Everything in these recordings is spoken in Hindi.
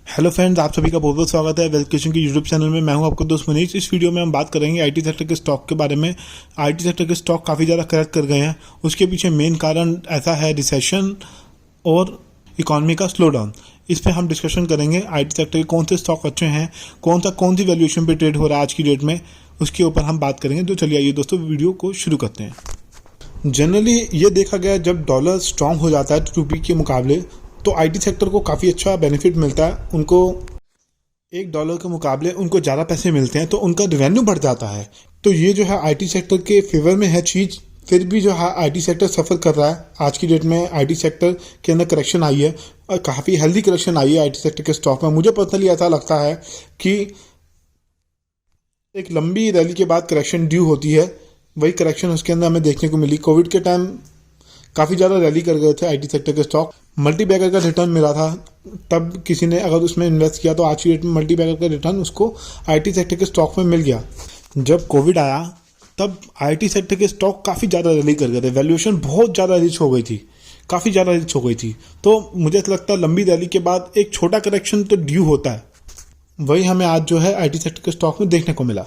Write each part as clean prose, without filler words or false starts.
हेलो फ्रेंड्स, आप सभी का बहुत बहुत स्वागत है वेल्थ क्वेश्चन के यूट्यूब चैनल में। मैं हूं आपका दोस्त मनीष। इस वीडियो में हम बात करेंगे आईटी सेक्टर के स्टॉक के बारे में। आईटी सेक्टर के स्टॉक काफ़ी ज़्यादा करेक्ट कर गए हैं। उसके पीछे मेन कारण ऐसा है रिसेशन और इकॉनमी का स्लो डाउन। इस पर हम डिस्कशन करेंगे आईटी सेक्टर के कौन से स्टॉक अच्छे हैं, कौन सी वैल्यूएशन पे ट्रेड हो रहा है आज की डेट में, उसके ऊपर हम बात करेंगे। तो चलिए आइए दोस्तों वीडियो को शुरू करते हैं। जनरली ये देखा गया जब डॉलर स्ट्रांग हो जाता है रुपये के मुकाबले तो आईटी सेक्टर को काफ़ी अच्छा बेनिफिट मिलता है। उनको $1 के मुकाबले उनको ज़्यादा पैसे मिलते हैं तो उनका रेवेन्यू बढ़ जाता है। तो ये जो है आईटी सेक्टर के फेवर में है चीज़। फिर भी जो है आईटी सेक्टर सफ़र कर रहा है। आज की डेट में आईटी सेक्टर के अंदर करेक्शन आई है और काफ़ी हेल्दी करेक्शन आई है आईटी सेक्टर के स्टॉक में। मुझे पर्सनली ऐसा लगता है कि एक लंबी रैली के बाद करेक्शन ड्यू होती है, वही करेक्शन उसके अंदर हमें देखने को मिली। कोविड के टाइम काफ़ी ज़्यादा रैली कर गए थे आईटी सेक्टर के स्टॉक। मल्टी बैगर का रिटर्न मिला था, तब किसी ने अगर उसमें इन्वेस्ट किया तो आज की डेट में मल्टी बैगर का रिटर्न उसको आईटी सेक्टर के स्टॉक में मिल गया। जब कोविड आया तब आईटी सेक्टर के स्टॉक काफ़ी ज़्यादा रैली कर गए थे। वैल्यूएशन बहुत ज़्यादा रिच हो गई थी, काफ़ी ज़्यादा रिच हो गई थी। तो मुझे लगता है लंबी रैली के बाद एक छोटा करेक्शन तो ड्यू होता है। वही हमें आज जो है आईटी सेक्टर के स्टॉक में देखने को मिला।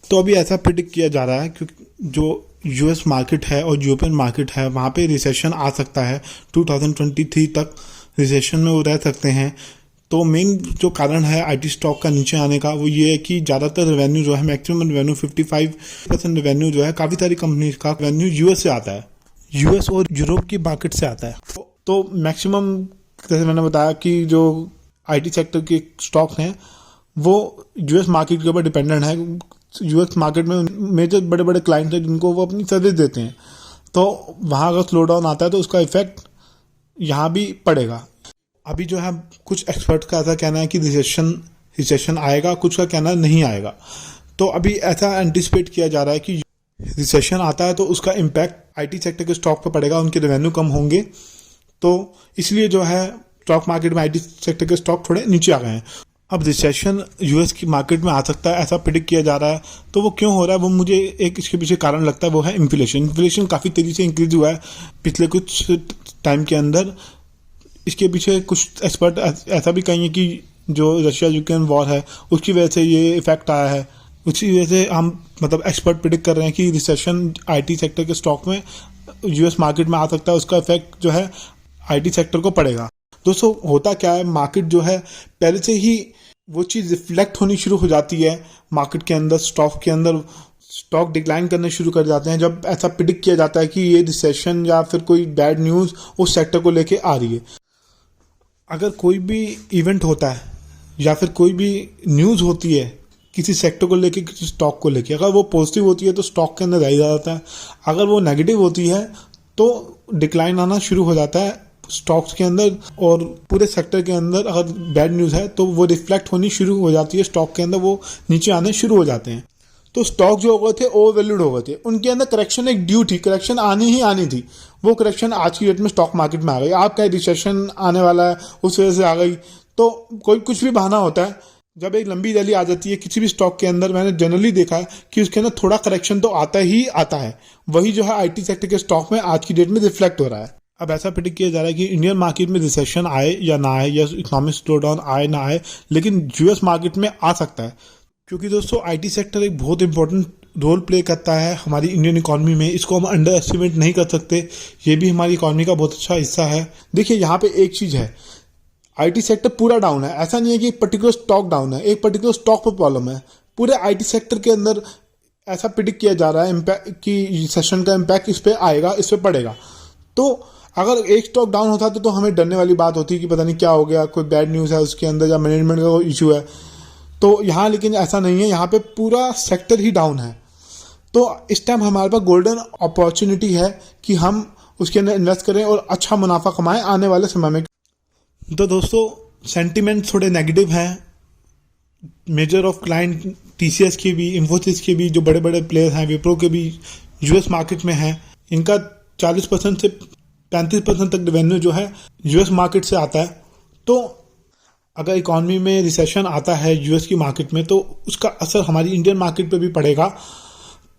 तो अभी ऐसा प्रिडिक्ट किया जा रहा है क्योंकि जो यूएस मार्केट है और यूरोपियन मार्केट है वहाँ पे रिसेशन आ सकता है। 2023 तक रिसेशन में वो रह सकते हैं। तो मेन जो कारण है आईटी स्टॉक का नीचे आने का वो ये है कि ज़्यादातर रेवेन्यू जो है, मैक्सिमम रेवेन्यू 55% रेवेन्यू जो है काफ़ी सारी कंपनी का रेवेन्यू यूएस से आता है, यूएस और यूरोप की मार्केट से आता है। तो मैक्सिमम जैसे मैंने बताया कि जो आईटी सेक्टर के स्टॉक हैं वो यूएस मार्केट के ऊपर डिपेंडेंट है। यूएस मार्केट में मेजर बड़े बड़े क्लाइंट हैं जिनको वो अपनी सर्विस देते हैं। तो वहाँ अगर स्लो डाउन आता है तो उसका इफेक्ट यहाँ भी पड़ेगा। अभी जो है कुछ एक्सपर्ट का ऐसा कहना है कि रिसेशन आएगा, कुछ का कहना नहीं आएगा। तो अभी ऐसा एंटिसिपेट किया जा रहा है कि रिसेशन आता है तो उसका इम्पैक्ट आईटी सेक्टर के स्टॉक पर पड़ेगा, उनके रेवेन्यू कम होंगे। तो इसलिए जो है स्टॉक मार्केट में आईटी सेक्टर के स्टॉक थोड़े नीचे आ गए हैं। अब रिसेशन यूएस की मार्केट में आ सकता है ऐसा प्रिडिक्ट किया जा रहा है। तो वो क्यों हो रहा है, वो मुझे एक इसके पीछे कारण लगता है, वो है इन्फ्लेशन काफ़ी तेज़ी से इंक्रीज हुआ है पिछले कुछ टाइम के अंदर। इसके पीछे कुछ एक्सपर्ट ऐसा भी कहेंगे कि जो रशिया यूक्रेन वॉर है उसकी वजह से ये इफेक्ट आया है। उसी वजह से हम एक्सपर्ट प्रिडिक्ट कर रहे हैं कि रिसेशन आईटी सेक्टर के स्टॉक में यूएस मार्केट में आ सकता है, उसका इफेक्ट जो है आईटी सेक्टर को पड़ेगा। दोस्तों होता क्या है, मार्केट जो है पहले से ही वो चीज़ रिफ्लेक्ट होनी शुरू हो जाती है मार्केट के अंदर, स्टॉक के अंदर। स्टॉक डिक्लाइन करने शुरू कर जाते हैं जब ऐसा प्रिडिक्ट किया जाता है कि ये रिसेशन या फिर कोई बैड न्यूज़ उस सेक्टर को लेके आ रही है। अगर कोई भी इवेंट होता है या फिर कोई भी न्यूज़ होती है किसी सेक्टर को लेके, किसी स्टॉक को लेके, अगर वो पॉजिटिव होती है तो स्टॉक के अंदर रह जाता है। अगर वो नेगेटिव होती है तो डिक्लाइन आना शुरू हो जाता है स्टॉक्स के अंदर और पूरे सेक्टर के अंदर। अगर बैड न्यूज़ है तो वो रिफ्लेक्ट होनी शुरू हो जाती है स्टॉक के अंदर, वो नीचे आने शुरू हो जाते हैं। तो स्टॉक जो हो गए थे ओवर वैल्यूड हो गए थे, उनके अंदर करेक्शन एक ड्यू थी, करेक्शन आनी ही आनी थी। वो करेक्शन आज की डेट में स्टॉक मार्केट में आ गई। आप क्या रिसेशन आने वाला है उस वजह से आ गई, तो कोई कुछ भी बहाना होता है। जब एक लंबी रैली आ जाती है किसी भी स्टॉक के अंदर, मैंने जनरली देखा है कि उसके अंदर थोड़ा करेक्शन तो आता ही आता है। वही जो है आईटी सेक्टर के स्टॉक में आज की डेट में रिफ्लेक्ट हो रहा है। अब ऐसा प्रेडिक्ट किया जा रहा है कि इंडियन मार्केट में रिसेशन आए या ना आए, या इकोनॉमिक स्लो डाउन आए ना आए, लेकिन यूएस मार्केट में आ सकता है। क्योंकि दोस्तों आईटी सेक्टर एक बहुत इंपॉर्टेंट रोल प्ले करता है हमारी इंडियन इकोनॉमी में। इसको हम अंडर एस्टिमेट नहीं कर सकते। ये भी हमारी इकोनॉमी का बहुत अच्छा हिस्सा है। देखिए यहाँ पे एक चीज़ है, आईटी सेक्टर पूरा डाउन है। ऐसा नहीं है कि एक पर्टिकुलर स्टॉक डाउन है, एक पर्टिकुलर स्टॉक पर प्रॉब्लम है। पूरे आईटी सेक्टर के अंदर ऐसा प्रेडिक्ट किया जा रहा है इम्पैक्ट कि रिसेशन का इम्पैक्ट इस पर आएगा, इस पर पड़ेगा। तो अगर एक स्टॉक डाउन होता तो हमें डरने वाली बात होती कि पता नहीं क्या हो गया, कोई बैड न्यूज़ है उसके अंदर या मैनेजमेंट का कोई इशू है। तो यहाँ लेकिन ऐसा नहीं है, यहाँ पे पूरा सेक्टर ही डाउन है। तो इस टाइम हमारे पास गोल्डन अपॉर्चुनिटी है कि हम उसके अंदर इन्वेस्ट करें और अच्छा मुनाफा कमाएं आने वाले समय में। तो दोस्तों सेंटिमेंट थोड़े नेगेटिव हैं। मेजर ऑफ क्लाइंट टीसीएस के भी, इन्फोसिस के भी, जो बड़े बड़े प्लेयर हैं, विप्रो के भी यूएस मार्केट में हैं। इनका 40% से 35% तक रेवेन्यू जो है यूएस मार्केट से आता है। तो अगर इकॉनमी में रिसेशन आता है यूएस की मार्केट में तो उसका असर हमारी इंडियन मार्केट पे भी पड़ेगा।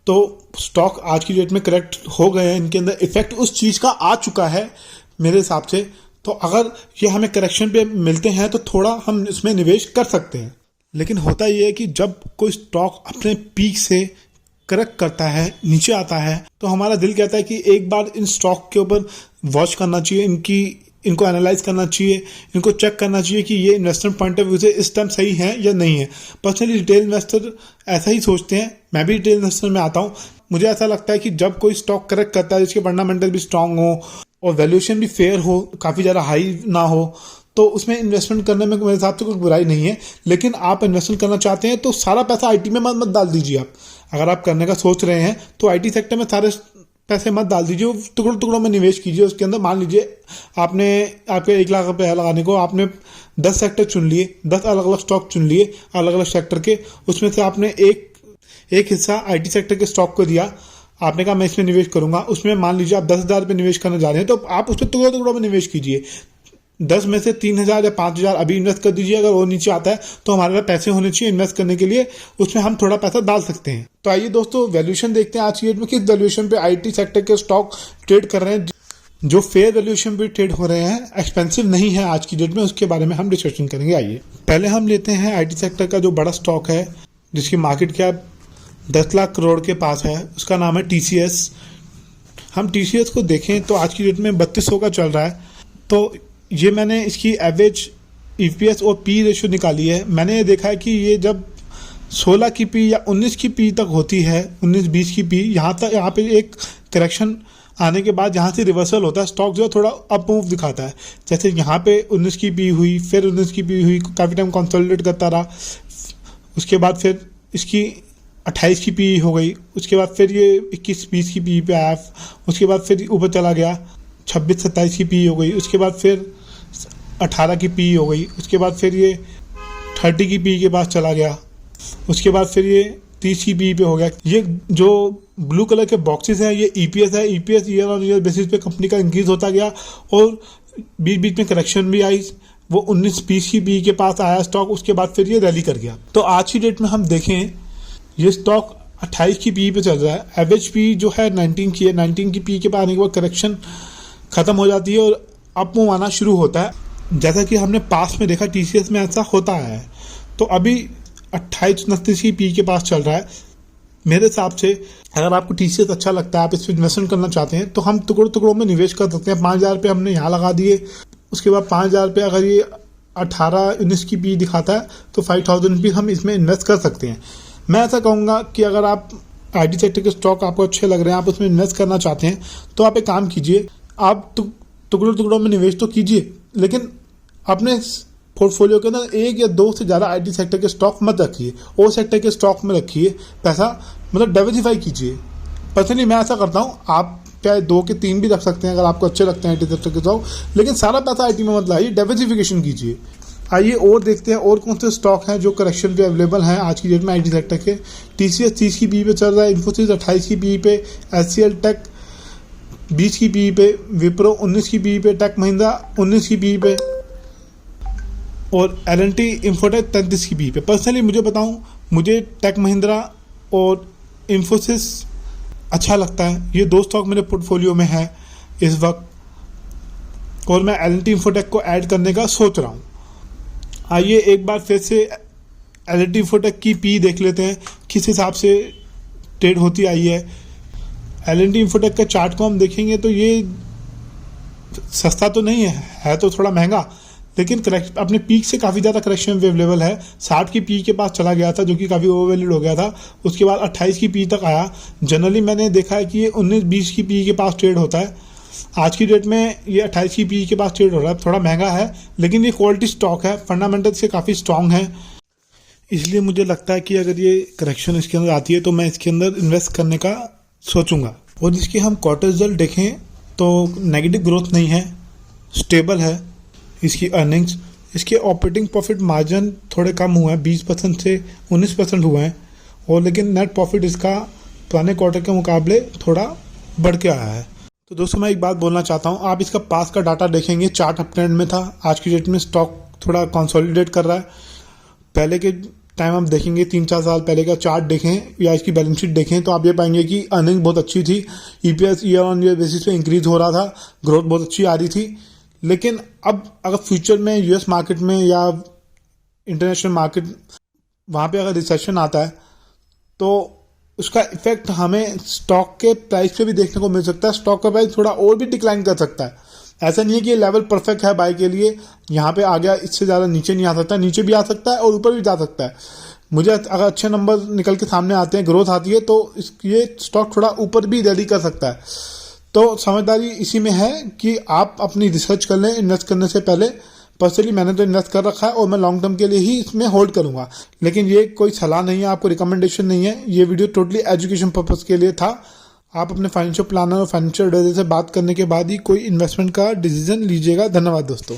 तो स्टॉक आज की डेट में करेक्ट हो गए हैं, इनके अंदर इफेक्ट उस चीज़ का आ चुका है मेरे हिसाब से। तो अगर ये हमें करेक्शन पे मिलते हैं तो थोड़ा हम इसमें निवेश कर सकते हैं। लेकिन होता ये है कि जब कोई स्टॉक अपने पीक से करेक्ट करता है, नीचे आता है, तो हमारा दिल कहता है कि एक बार इन स्टॉक के ऊपर वॉच करना चाहिए, इनको एनालाइज करना चाहिए, इनको चेक करना चाहिए कि ये इन्वेस्टमेंट पॉइंट ऑफ व्यू से इस टाइम सही है या नहीं है। पर्सनली रिटेल इन्वेस्टर ऐसा ही सोचते हैं, मैं भी रिटेल इन्वेस्टर में आता हूँ। मुझे ऐसा लगता है कि जब कोई स्टॉक करेक्ट करता है जिसके फंडामेंटल भी स्ट्रांग हो और वैल्यूएशन भी फेयर हो, काफ़ी ज़्यादा हाई ना हो, तो उसमें इन्वेस्टमेंट करने में मेरे हिसाब से कोई बुराई नहीं है। लेकिन आप इन्वेस्टमेंट करना चाहते हैं तो सारा पैसा आईटी में मत डाल दीजिए। आप अगर आप करने का सोच रहे हैं तो आईटी सेक्टर में सारे पैसे मत डाल दीजिए, टुकड़ों टुकड़ों में निवेश कीजिए। उसके अंदर मान लीजिए आपके 1 लाख रुपये लगाने को आपने 10 सेक्टर चुन लिए, 10 अलग अलग स्टॉक चुन लिए अलग अलग सेक्टर के, उसमें से आपने एक हिस्सा आईटी सेक्टर के स्टॉक को दिया। आपने कहा मैं इसमें निवेश करूंगा, उसमें मान लीजिए आप 10,000 रुपये निवेश करने जा रहे हैं, तो आप उसमें टुकड़ों टुकड़ों में निवेश कीजिए। 10 में से 3,000 या 5,000 अभी इन्वेस्ट कर दीजिए। अगर वो नीचे आता है तो हमारे पास पैसे होने चाहिए इन्वेस्ट करने के लिए, उसमें हम थोड़ा पैसा डाल सकते हैं। तो आइए दोस्तों, वैल्यूएशन देखते हैं आज की डेट में किस वैल्यूएशन पे आईटी सेक्टर के स्टॉक ट्रेड कर रहे हैं, जो फेयर वैल्यूएशन पे ट्रेड हो रहे हैं, एक्सपेंसिव नहीं है आज की डेट में। उसके बारे में हम डिस्कशन करेंगे। आइए पहले हम लेते हैं आईटी सेक्टर का जो बड़ा स्टॉक है जिसकी मार्केट कैप 10 लाख करोड़ के पास है, उसका नाम है टीसीएस। हम टीसीएस को देखें तो आज की डेट में 3200 का चल रहा है। तो ये मैंने इसकी एवरेज ईपीएस और पी रेशियो निकाली है। मैंने ये देखा है कि ये जब 16 की पी या 19 की पी तक होती है, 19-20 की पी, यहाँ पे एक करेक्शन आने के बाद यहाँ से रिवर्सल होता है, स्टॉक जो है थोड़ा अप मूव दिखाता है। जैसे यहाँ पे 19 की पी हुई, फिर 19 की पी हुई, काफ़ी टाइम कंसोलिडेट करता रहा। उसके बाद फिर इसकी 28 की पी हो गई, उसके बाद फिर ये 21-20 की पी पे आया, उसके बाद फिर ऊपर चला गया, 26-27 की पी हो गई, उसके बाद फिर 18 की पी हो गई, उसके बाद फिर ये 30 की पी के पास चला गया, उसके बाद फिर ये 30 की पी पे हो गया। ये जो ब्लू कलर के बॉक्सेस हैं ये ईपीएस है। EPS year on year basis पे कंपनी का इंक्रीज होता गया और बीच बीच में करेक्शन भी आई। वो 19-20 की पी के पास आया स्टॉक, उसके बाद फिर ये रैली कर गया। तो आज की डेट में हम देखें ये स्टॉक 28 की पी पे चल रहा है। एवरेज पी जो है 19 की है। 19 की पी के पास आने के बाद करेक्शन खत्म हो जाती है और अप मूव आना शुरू होता है। जैसा कि हमने पास में देखा टीसीएस में ऐसा होता है। तो अभी 28-29 की पी के पास चल रहा है। मेरे हिसाब से अगर आपको टीसीएस अच्छा लगता है, आप इस पर इन्वेस्टमेंट करना चाहते हैं, तो हम टुकड़ों टुकड़ों में निवेश कर सकते हैं। 5,000 रुपये हमने यहाँ लगा दिए, उसके बाद 5,000 रुपये अगर ये 18-19 की पी दिखाता है तो 5,000 रुपीज़ हम इसमें इन्वेस्ट कर सकते हैं। मैं ऐसा कहूँगा कि अगर आप आईटी सेक्टर के स्टॉक आपको अच्छे लग रहे हैं, आप उसमें इन्वेस्ट करना चाहते हैं, तो आप एक काम कीजिए, आप टुकड़ों टुकड़ों में निवेश तो कीजिए, लेकिन अपने पोर्टफोलियो के अंदर 1 या 2 से ज़्यादा आईटी सेक्टर के स्टॉक मत रखिए। और सेक्टर के स्टॉक में रखिए पैसा, मतलब डाइवर्सिफाई कीजिए। पर्सनली मैं ऐसा करता हूँ, आप चाहे 2 के 3 भी रख सकते हैं अगर आपको अच्छे लगते हैं आईटी सेक्टर के स्टॉक, लेकिन सारा पैसा आईटी में मत लाइए, डाइवर्सिफिकेशन कीजिए। आइए और देखते हैं और कौन से स्टॉक हैं जो करेक्शन पे अवेलेबल हैं आज की डेट में आईटी सेक्टर के। टीसीएस 30 की पी पे चल रहा है, इन्फोसिस 28 की पी पे, एचसीएल टेक 20 की पी पे, विप्रो 19 की पी पे, टेक महिंद्रा 19 की पी पे और एल&टी इंफोटेक 33 की पी पे। पर्सनली मुझे बताऊं, मुझे टेक महिंद्रा और इन्फोसिस अच्छा लगता है। ये 2 स्टॉक मेरे पोर्टफोलियो में है इस वक्त और मैं एल&टी इंफोटेक को ऐड करने का सोच रहा हूँ। आइए एक बार फिर से एल&टी इंफोटेक की पी देख लेते हैं किस हिसाब से ट्रेड होती आई है। एल&टी इंफोटेक का चार्ट को हम देखेंगे तो ये सस्ता तो नहीं है तो थोड़ा महंगा, लेकिन अपने पीक से काफ़ी ज़्यादा करेक्शन भी अवेलेबल है। 60 की पी के पास चला गया था जो कि काफ़ी ओवरवैल्यूड हो गया था, उसके बाद 28 की पी तक आया। जनरली मैंने देखा है कि ये 19-20 की पी के पास ट्रेड होता है। आज की डेट में ये 28 की पी के पास ट्रेड हो रहा है, थोड़ा महंगा है, लेकिन ये क्वालिटी स्टॉक है, फंडामेंटल से काफ़ी स्ट्रॉन्ग है। इसलिए मुझे लगता है कि अगर ये करेक्शन इसके अंदर आती है तो मैं इसके अंदर इन्वेस्ट करने का सोचूंगा। और इसके हम क्वार्टर रिजल्ट देखें तो नेगेटिव ग्रोथ नहीं है, स्टेबल है इसकी अर्निंग्स। इसके ऑपरेटिंग प्रॉफिट मार्जिन थोड़े कम हुए हैं, 20% से 19% हुए हैं, और लेकिन नेट प्रॉफिट इसका पुराने क्वार्टर के मुकाबले थोड़ा बढ़ के आया है। तो दोस्तों मैं एक बात बोलना चाहता हूँ, आप इसका पास का डाटा देखेंगे, चार्ट अप ट्रेंड में था। आज की डेट में स्टॉक थोड़ा कंसोलिडेट कर रहा है। पहले के टाइम हम देखेंगे 3-4 साल पहले का चार्ट देखें या इसकी बैलेंस शीट देखें तो आप ये पाएंगे कि अर्निंग बहुत अच्छी थी, EPS year on year basis पे इंक्रीज हो रहा था, ग्रोथ बहुत अच्छी आ रही थी। लेकिन अब अगर फ्यूचर में यूएस मार्केट में या इंटरनेशनल मार्केट वहाँ पे अगर रिसेशन आता है तो उसका इफेक्ट हमें स्टॉक के प्राइस पे भी देखने को मिल सकता है। स्टॉक का प्राइस थोड़ा और भी डिक्लाइन कर सकता है। ऐसा नहीं है कि ये लेवल परफेक्ट है बाय के लिए, यहाँ पे आ गया, इससे ज़्यादा नीचे नहीं आ सकता, नीचे भी आ सकता है और ऊपर भी जा सकता है। मुझे अगर अच्छे नंबर निकल के सामने आते हैं, ग्रोथ आती है, तो ये स्टॉक थोड़ा ऊपर भी रैली कर सकता है। तो समझदारी इसी में है कि आप अपनी रिसर्च कर लें इन्वेस्ट करने से पहले। पर्सनली मैंने तो इन्वेस्ट कर रखा है और मैं लॉन्ग टर्म के लिए ही इसमें होल्ड करूंगा, लेकिन ये कोई सलाह नहीं है, आपको रिकमेंडेशन नहीं है। ये वीडियो टोटली एजुकेशन पर्पस के लिए था। आप अपने फाइनेंशियल प्लानर और फाइनेंशियल एडवाइजर से बात करने के बाद ही कोई इन्वेस्टमेंट का डिसीजन लीजिएगा। धन्यवाद दोस्तों।